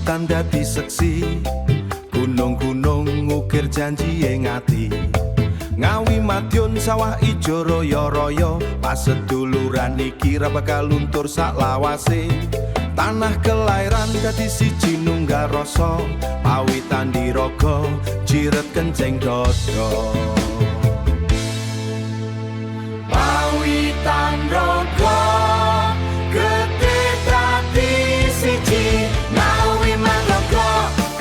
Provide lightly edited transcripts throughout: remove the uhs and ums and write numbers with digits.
pawitan dadi seksi, gunung-gunung ngukir janji ing ati. Ngawi Madiun sawah ijo royo-royo, pas seduluran iki ra bakal luntur sak lawase. Tanah kelairan dadi siji nunggal rasa, pawitan diraga jiret kenceng dodo. Pawitan raga getih dadi siji, ngawi mangga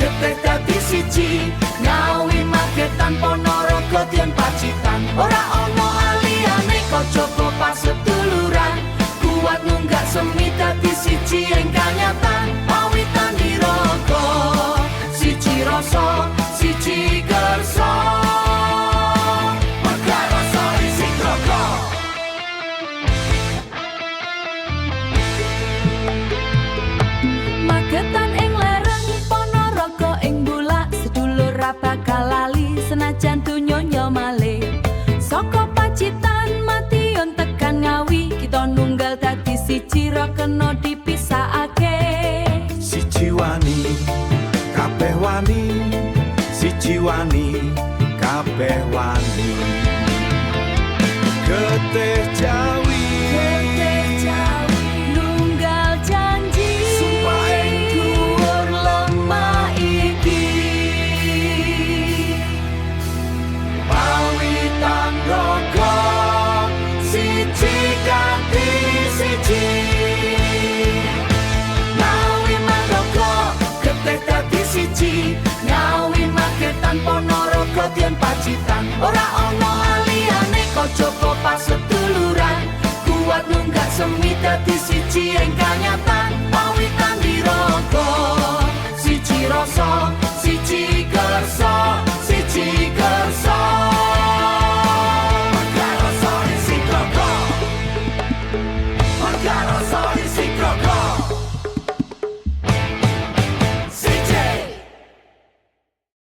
getih dadi siji, ngawi magetan Ponorogo Dian Pacitan. Ora ono aliyane kocoko pas seduluran, kuat nunggak semi dadi siji ing kanyatan. Pawitan diraga siji rasa siji kersa, maka rasa isi raga. Magetan ing lereng Ponorogo ing bulak, sedulur ra bakal lali senajan dunyonya malih. Saka Pacitan Madiun tekan Ngawi, kita nunggal dadi siji ra kena dipisahake. Siji wani kabeh wani, siji wani kabeh wani. Getih Jawi, Nunggal janji sumpah ing dhuwur lemah iki. Pawitan raga siji kanthi siji, ngawi mangga getih dadi siji, ngawi magetan Ponorogo Dian Pacitan. Ora ono aliyane kocoko pas